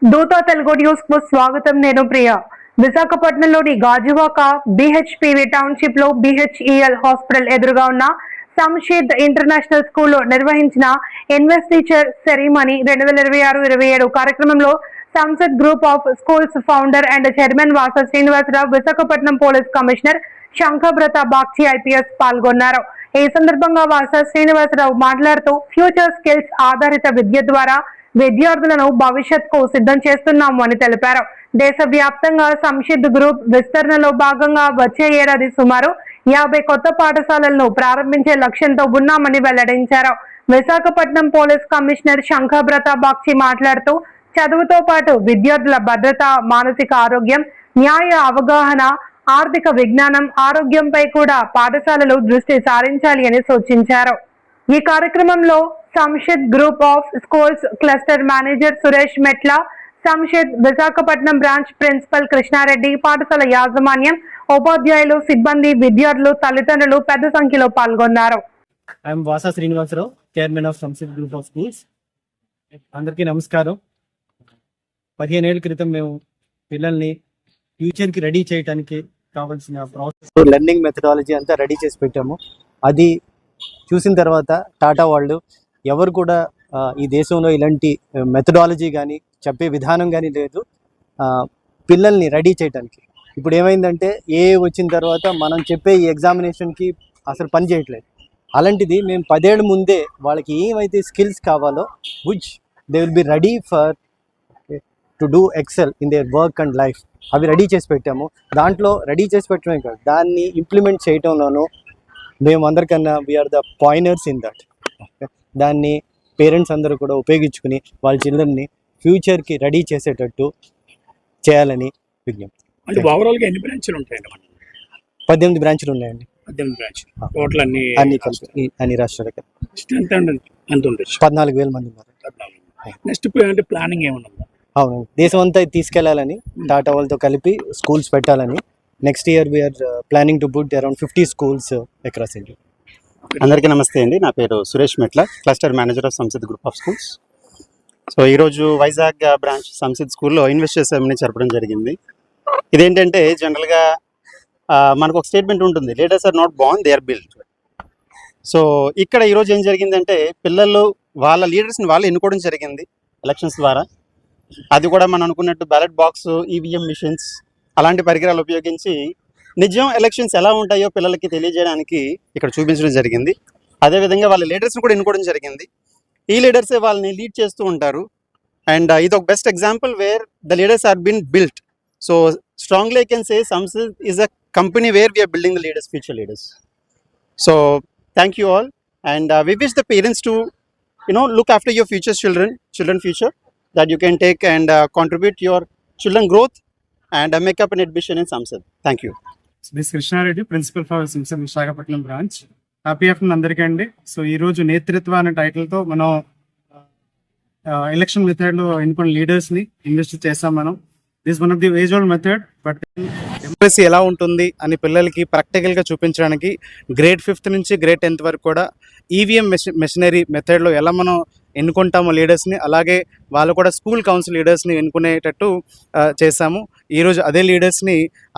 దూత తెలుగు న్యూస్ కు స్వాగతం. నేను ప్రియ. విశాఖపట్నంలోని గాజువాక బిహెచ్పివి టౌన్షిప్ లో బిహెచ్ఈఎల్ హాస్పిటల్ ఎదురుగా ఉన్న సంషీద్ ఇంటర్నేషనల్ స్కూల్లో నిర్వహించిన ఇన్వెస్టిచర్ సెరిమనీ 2026-27 కార్యక్రమంలో Samsad group of schools founder and chairman Vasa Srinivasarao, Visakhapatnam police commissioner Shankhabrata Bagchi IPS పాల్గొన్నారు. ఈ సందర్భంగా వాస శ్రీనివాసరావు మాట్లాడుతూ ఫ్యూచర్ స్కిల్స్ ఆధారిత విద్య ద్వారా విద్యార్థులను భవిష్యత్తుకు సిద్ధం చేస్తున్నాము అని తెలిపారు. దేశవ్యాప్తంగా సంషీద్ గ్రూప్ విస్తరణలో భాగంగా వచ్చే ఏడాది సుమారు 50 కొత్త పాఠశాలలను ప్రారంభించే లక్ష్యంతో ఉన్నామని వెల్లడించారు. విశాఖపట్నం పోలీస్ కమిషనర్ శంఖబ్రత బాగ్చి మాట్లాడుతూ చదువుతో పాటు విద్యార్థుల భద్రత, మానసిక ఆరోగ్యం, న్యాయ అవగాహన, ఆర్థిక విజ్ఞానం, ఆరోగ్యంపై కూడా పాఠశాలలు దృష్టి సారించాలి అని సూచించారు. ఈ కార్యక్రమంలో Samsheed group of schools cluster manager Suresh Metla, Samsheed Visakhapatnam branch principal Krishnareddy, పాఠశాల యాజమాన్యం, ఉపాధ్యాయులు, సిబ్బంది, విద్యార్థులు, తల్లిదండ్రులు పెద్ద సంఖ్యలో పాల్గొన్నారు. I am Vasa Srinivasarao, chairman of Samsheed group of schools. అందరికీ నమస్కారం. 15 ఏళ్ల క్రితం మేము పిల్లల్ని ఫ్యూచర్కి రెడీ చేయడానికి కావాల్సిన ప్రాసెస్, లెర్నింగ్ మెథడాలజీ అంతా రెడీ చేసి పెట్టాము. అది చూసిన తర్వాత టాటా వాళ్ళు ఎవరు కూడా ఈ దేశంలో ఇలాంటి మెథడాలజీ కానీ చెప్పే విధానం కానీ లేదు పిల్లల్ని రెడీ చేయడానికి. ఇప్పుడు ఏమైందంటే వచ్చిన తర్వాత మనం చెప్పే ఈ ఎగ్జామినేషన్కి అసలు పని చేయట్లేదు. అలాంటిది మేము 10 ఏళ్ళ ముందే వాళ్ళకి ఏమైతే స్కిల్స్ కావాలో which they will be ready for to do excel in their work and life, అవి రెడీ చేసి పెట్టాము. దాంట్లో రెడీ చేసి పెట్టడమే కాదు, దాన్ని ఇంప్లిమెంట్ చేయడంలోనూ మేము అందరికన్నా వీఆర్ ద పాయినర్స్ ఇన్ దట్. దాన్ని పేరెంట్స్ అందరూ కూడా ఉపయోగించుకుని వాళ్ళ చిల్డ్రన్ని ఫ్యూచర్కి రెడీ చేసేటట్టు చేయాలని విజ్ఞప్తి. అంటే ఓవరాల్గా ఎన్ని బ్రాంచ్లు ఉంటాయండి? 18 బ్రాంచ్లు ఉన్నాయండి. 18 బ్రాంచ్లు టోటల్ అన్ని కలిపి అన్ని రాష్ట్రాలకి. ఎంత ఉండొచ్చు? 14,000 మంది ఉన్నారు. నెక్స్ట్ అంటే ప్లానింగ్ ఏమన్నా? అవును, దేశం అంతా తీసుకెళ్లాలని టాటా వాళ్ళతో కలిపి స్కూల్స్ పెట్టాలని. Next year we are planning to put around 50 schools across India. అందరికీ నమస్తే అండి. నా పేరు Suresh Metla, cluster manager of Samsidh group of schools. So ఈరోజు వైజాగ్ బ్రాంచ్ సంసిద్ స్కూల్లో ఇన్వెస్టర్ సెరమనీ జరపడం జరిగింది. ఇదేంటంటే జనరల్గా మనకు ఒక స్టేట్మెంట్ ఉంటుంది, leaders are not born, they are build. So ఇక్కడ ఈరోజు ఏం జరిగిందంటే పిల్లలు వాళ్ళ లీడర్స్ని వాళ్ళు ఎన్నుకోవడం జరిగింది ఎలక్షన్స్ ద్వారా. అది కూడా మనం అనుకున్నట్టు బ్యాలెట్ బాక్స్, ఈవీఎం మిషన్స్ అలాంటి పరికరాలు ఉపయోగించి నిజం ఎలక్షన్స్ ఎలా ఉంటాయో పిల్లలకి తెలియజేయడానికి ఇక్కడ చూపించడం జరిగింది. అదేవిధంగా వాళ్ళ లీడర్స్ని కూడా ఎన్నుకోవడం జరిగింది. ఈ లీడర్సే వాళ్ళని లీడ్ చేస్తూ ఉంటారు. అండ్ ఇది ఒక best example where the leaders are been built. So strongly I can say Samsidh is a company where we are building the leaders, future leaders. So thank you all and we wish the parents to look after your future children future, that you can take and contribute your children growth and make up an admission in Samsad. Thank you. This Krishnareddy, principal for Samsad Visakhapatnam branch. Happy afternoon అందరికీ అండి. So ఈరోజు నేతృత్వ అనే టైటిల్తో మనం election మెథడ్లో ఎన్నుకున్న లీడర్స్ని invest చేస్తాం. మనం this one of the age old method, but democracy ఎలా ఉంటుంది అని పిల్లలకి ప్రాక్టికల్గా చూపించడానికి గ్రేడ్ 5th నుంచి గ్రేడ్ 10th వరకు కూడా ఈవీఎం మెషినరీ మెథడ్లో ఎలా మనం ఎన్నుకుంటాము లీడర్స్ని, అలాగే వాళ్ళు కూడా స్కూల్ కౌన్సిల్ లీడర్స్ని ఎన్నుకునేటట్టు చేశాము. ఈరోజు అదే లీడర్స్ని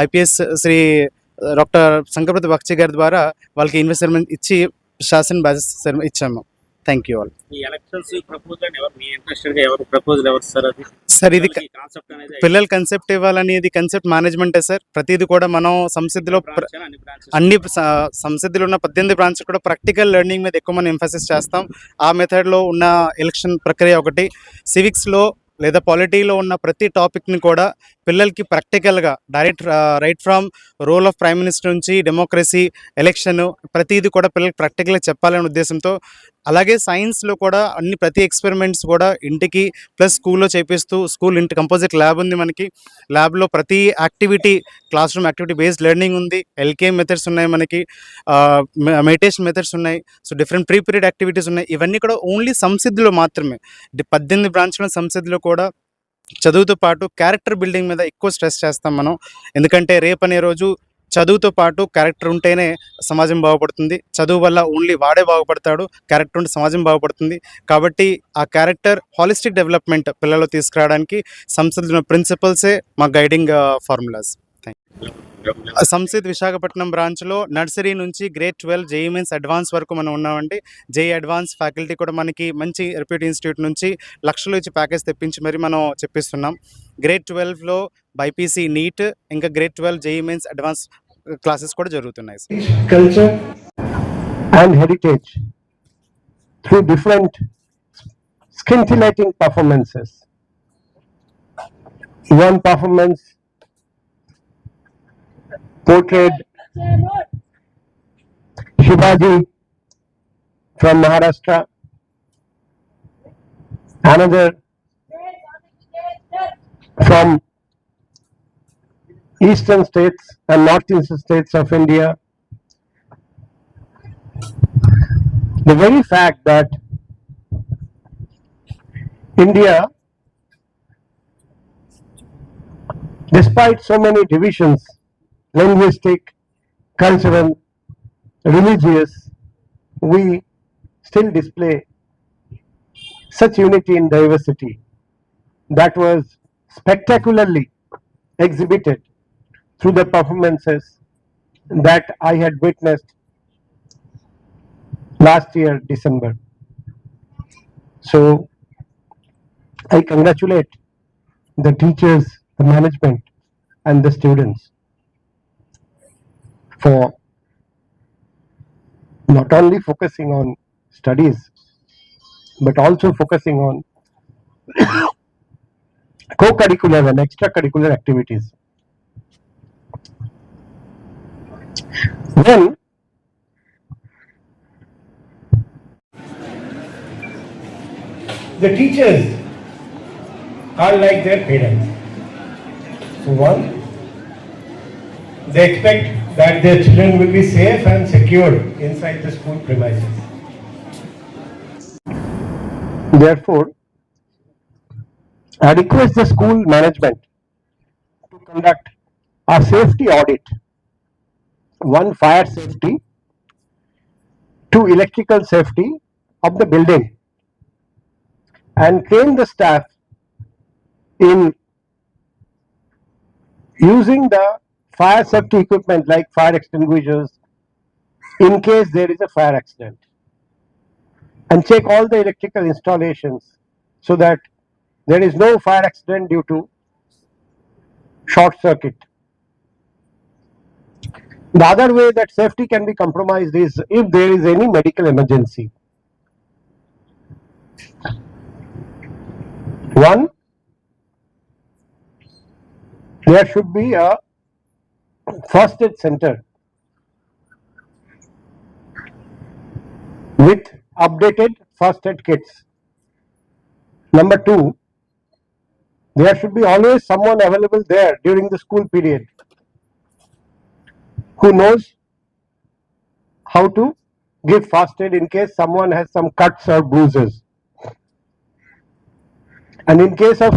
ఐపీఎస్ శ్రీ డాక్టర్ శంఖబ్రత బాగ్చి గారి ద్వారా వాళ్ళకి ఇన్వెస్ట్మెంట్ ఇచ్చి శాసన బాధ్యత ఇచ్చాము. Thank you all. సార్ ఇది పిల్లల కన్సెప్ట్ ఇవ్వాలనేది కన్సెప్ట్ మేనేజ్మెంటే సార్. ప్రతిదీ కూడా మనం సంసిద్ధిలో అన్ని సంసిద్ధిలో ఉన్న 18 బ్రాంచ్ కూడా ప్రాక్టికల్ లెర్నింగ్ మీద ఎక్కువ మనం ఎంఫసిస్ చేస్తాం. ఆ మెథడ్లో ఉన్న ఎలక్షన్ ప్రక్రియ ఒకటి. సివిక్స్లో లేదా పాలిటీలో ఉన్న ప్రతి టాపిక్ని కూడా పిల్లలకి ప్రాక్టికల్గా direct right from role of prime minister నుంచి డెమోక్రసీ, ఎలక్షన్ ప్రతిదీ కూడా పిల్లలకి ప్రాక్టికల్గా చెప్పాలనే ఉద్దేశంతో, అలాగే సైన్స్లో కూడా ప్రతి ఎక్స్పెరిమెంట్స్ కూడా ఇంటికి ప్లస్ స్కూల్లో చేపిస్తూ, స్కూల్ ఇంటి కంపోజిట్ ల్యాబ్ ఉంది మనకి. ల్యాబ్లో ప్రతి activity class room activity based learning ఉంది. ఎల్కేఎం మెథడ్స్ ఉన్నాయి మనకి, మెడిటేషన్ మెథడ్స్ ఉన్నాయి. So different pre period activities ఉన్నాయి. ఇవన్నీ కూడా ఓన్లీ సంసిద్ధిలో మాత్రమే. 18 బ్రాంచ్లో సంసిద్ధిలో కూడా చదువుతో పాటు క్యారెక్టర్ బిల్డింగ్ మీద ఎక్కువ స్ట్రెస్ చేస్తాం మనం. ఎందుకంటే రేపు అనే రోజు చదువుతో పాటు క్యారెక్టర్ ఉంటేనే సమాజం బాగుపడుతుంది. చదువు వల్ల ఓన్లీ వాడే బాగుపడతాడు, క్యారెక్టర్ ఉంటే సమాజం బాగుపడుతుంది. కాబట్టి ఆ క్యారెక్టర్ హాలిస్టిక్ డెవలప్మెంట్ పిల్లలు తీసుకురావడానికి సంస్థలో ప్రిన్సిపల్సే మా గైడింగ్ ఫార్ములాస్. సంసిద్ విశాఖపట్నం బ్రాంచ్లో నర్సరీ నుంచి గ్రేడ్ 12 జేఈ మీన్స్ అడ్వాన్స్ వరకు మనం ఉన్నామండి. జేఈ అడ్వాన్స్ ఫ్యాకల్టీ కూడా మనకి మంచి రెప్యూట్ ఇన్స్టిట్యూట్ నుంచి లక్షలు ఇచ్చి ప్యాకేజ్ తెప్పించి మరి మనం చెప్పిస్తున్నాం. గ్రేడ్ 12లో బైపీసీ నీట్ ఇంకా grade 12 JEE means advance classes కూడా జరుగుతున్నాయి. Culture and heritage through different scintillating performances. One performance portrayed Shivaji from Maharashtra. Another from eastern states and northeastern states of India. The very fact that India, despite so many divisions, linguistic, cultural, religious, we still display such unity in diversity that was spectacularly exhibited through the performances that I had witnessed last year, December. So, I congratulate the teachers, the management, and the students for not only focusing on studies, but also focusing on co-curricular and extracurricular activities. Then, the teachers are like their parents. So one, they expect that their children will be safe and secure inside the school premises. Therefore, I request the school management to conduct a safety audit. One, fire safety. Two, electrical safety of the building, and train the staff in using the fire safety equipment like fire extinguishers in case there is a fire accident, and check all the electrical installations so that there is no fire accident due to short circuit. The other way that safety can be compromised is if there is any medical emergency. One, there should be a first aid center with updated first aid kits. Number two, there should be always someone available there during the school period who knows how to give first aid in case someone has some cuts or bruises. And in case of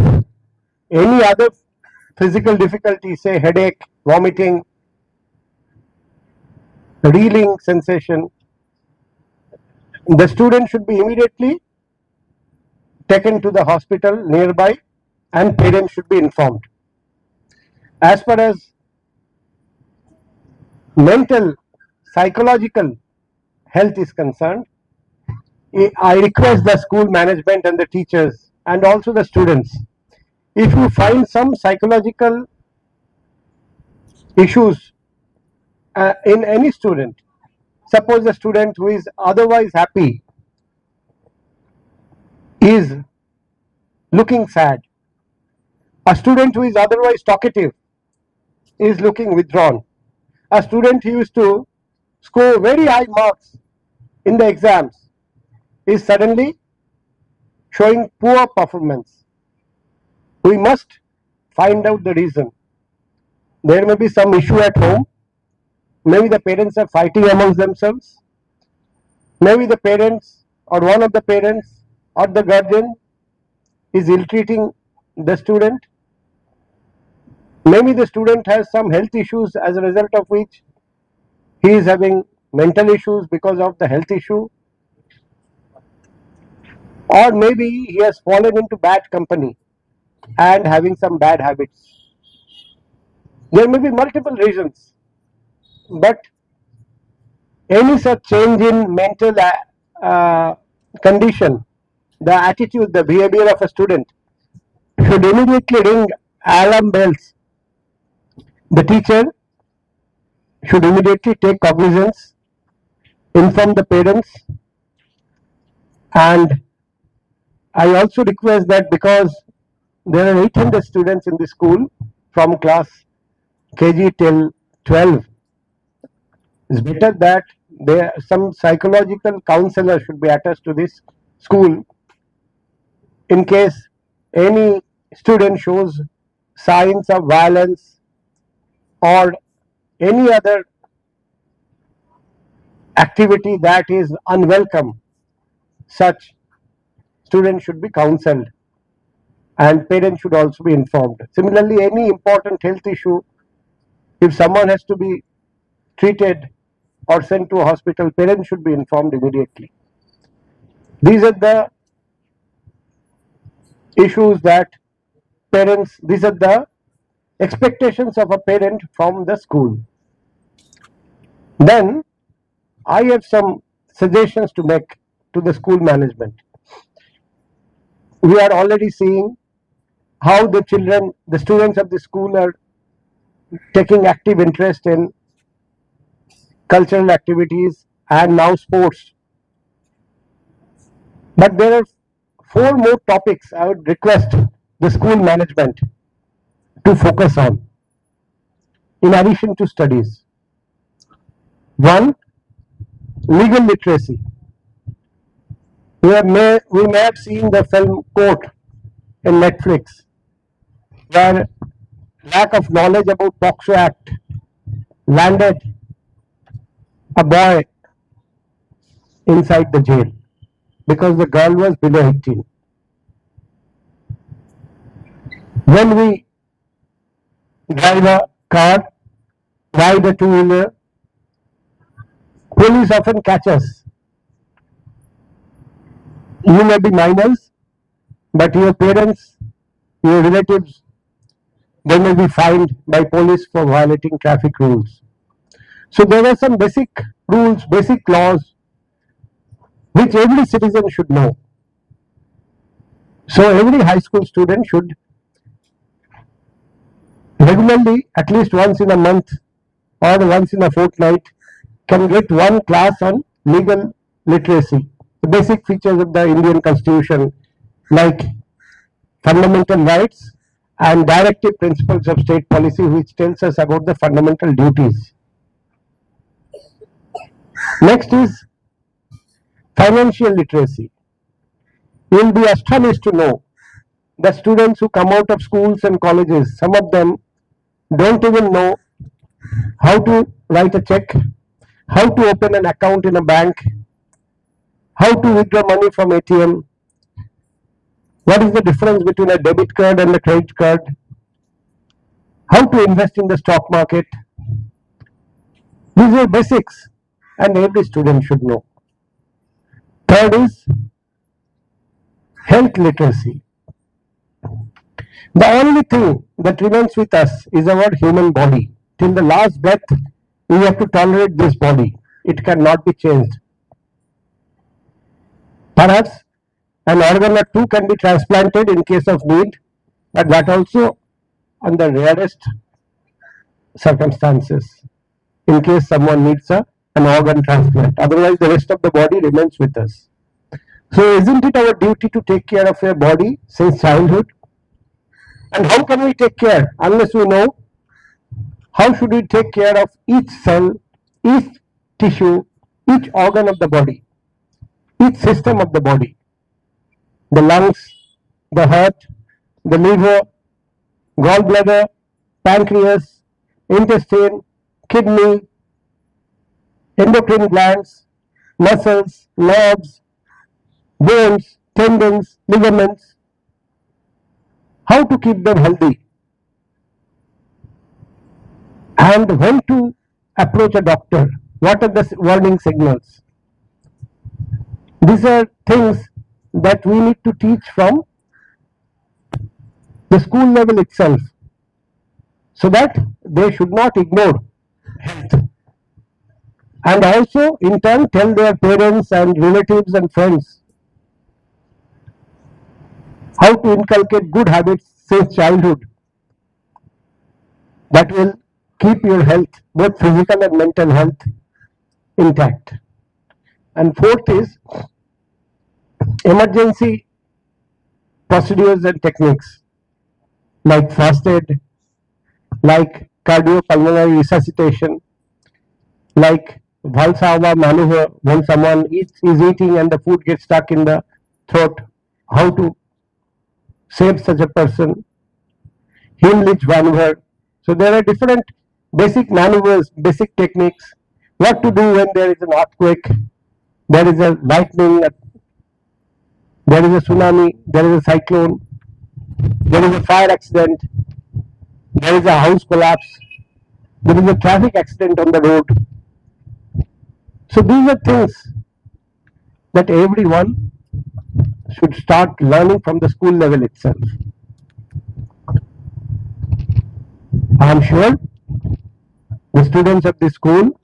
any other physical difficulty, say headache, vomiting, reeling sensation, the student should be immediately taken to the hospital nearby and parents should be informed. As far as mental, psychological health is concerned, I request the school management and the teachers and also the students, if you find some psychological issues in any student, suppose the student who is otherwise happy is looking sad, a student who is otherwise talkative is looking withdrawn, a student who used to score very high marks in the exams is suddenly showing poor performance. We must find out the reason. There may be some issue at home. Maybe the parents are fighting amongst themselves. Maybe the parents or one of the parents or the guardian is ill-treating the student. Maybe the student has some health issues, as a result of which he is having mental issues because of the health issue, or maybe he has fallen into bad company and having some bad habits. There may be multiple reasons, but any such change in mental condition, the attitude, the behavior of a student should immediately ring alarm bells. The teacher should immediately take cognizance, inform the parents, and I also request that because there are 800 students in the school from class KG till 12, it's better that some psychological counselor should be attached to this school in case any student shows signs of violence or any other activity that is unwelcome. Such students should be counseled and parents should also be informed. Similarly, any important health issue, if someone has to be treated or sent to a hospital, parents should be informed immediately. These are the issues that these are the expectations of a parent from the school. Then I have some suggestions to make to the school management. We are already seeing how the students of the school are taking active interest in cultural activities and now sports. But there are 4 more topics I would request the school management to focus on in addition to studies. 1, legal literacy. We may have seen the film Court in Netflix, where lack of knowledge about POCSO Act landed a boy inside the jail because the girl was below 18. When we drive a car, ride a two-wheeler, police often catch us. You may be minors, but your parents, your relatives, they may be fined by police for violating traffic rules. So there are some basic rules, basic laws which every citizen should know. So every high school student should regularly, at least once in a month or once in a fortnight, can get one class on legal literacy, the basic features of the Indian Constitution like fundamental rights and directive principles of state policy, which tells us about the fundamental duties. Next is financial literacy. You will be astonished to know that students who come out of schools and colleges, some of them don't even know how to write a check, how to open an account in a bank, how to withdraw money from ATM, what is the difference between a debit card and a credit card, how to invest in the stock market. These are basics and every student should know. Third is health literacy. The only thing that remains with us is our human body. Till the last breath, we have to tolerate this body. It cannot be changed. Perhaps an organ or two can be transplanted in case of need, but that also under rarest circumstances, in case someone needs an organ transplant. Otherwise, the rest of the body remains with us. So isn't it our duty to take care of your body since childhood? And how can we take care unless we know how should we take care of each cell, each tissue, each organ of the body, each system of the body, the lungs, the heart, the liver, gallbladder, pancreas, intestine, kidney, endocrine glands, muscles, nerves, bones, tendons, ligaments, how to keep them healthy. and when to approach a doctor, what are the warning signals. These are things that we need to teach from the school level itself, so that they should not ignore health, and also in turn tell their parents and relatives and friends how to inculcate good habits since childhood that will keep your health, both physical and mental health, intact. And fourth is emergency procedures and techniques like first aid, like cardiopulmonary resuscitation, like Valsalva maneuver when someone is eating and the food gets stuck in the throat, how to save such a person, Heimlich maneuver. So there are different basic maneuvers, basic techniques, what to do when there is an earthquake, there is a lightning, there is a tsunami, there is a cyclone, there is a fire accident, there is a house collapse, there is a traffic accident on the road. So these are things that everyone should start learning from the school level itself. I am sure the students of this school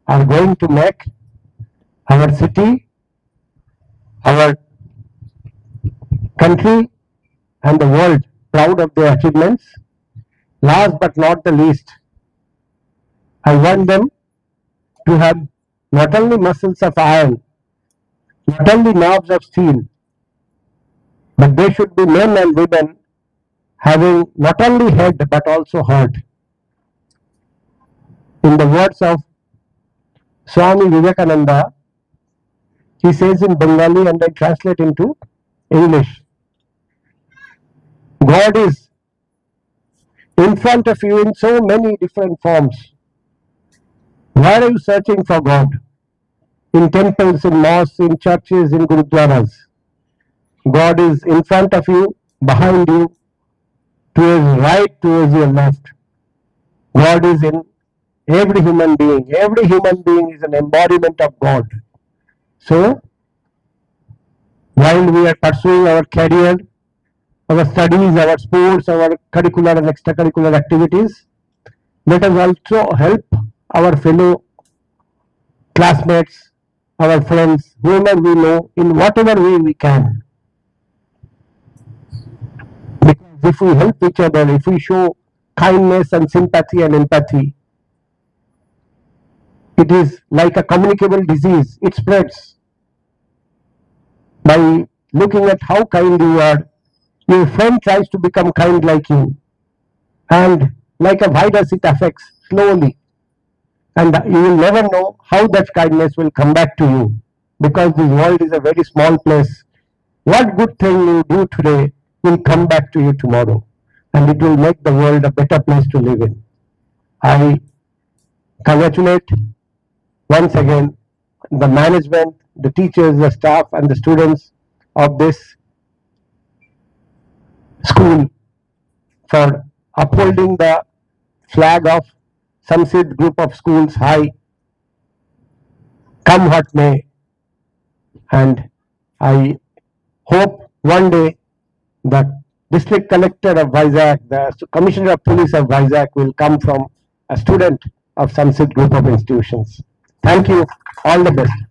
are going to make our city, our country and the world proud of their achievements. Last but not the least, I want them to have not only muscles of iron, not only nerves of steel, but they should be men and women having not only head but also heart. In the words of Swami Vivekananda, he says in Bengali and I translate into English, God is in front of you in so many different forms. Where are you searching for God? In temples, in mosques, in churches, in gurudwaras. God is in front of you, behind you, to your right, to your left. God is in every human being. Every human being is an embodiment of God. So, while we are pursuing our career, our studies, our sports, our curricular and extracurricular activities, let us also help our fellow classmates, our friends, whoever we know, in whatever way we can. Because if we help each other, if we show kindness and sympathy and empathy, it is like a communicable disease. It spreads. By looking at how kind you are, your friend tries to become kind like you. And like a virus, it affects slowly. And you will never know how that kindness will come back to you, because this world is a very small place. What good thing you do today will come back to you tomorrow, and it will make the world a better place to live in. I congratulate once again the management, the teachers, the staff and the students of this school for upholding the flag of Samsid Group of Schools high, come what may. And I hope one day the district collector of Vizag, the commissioner of police of Vizag will come from a student of Samsid Group of institutions. Thank you. All the best.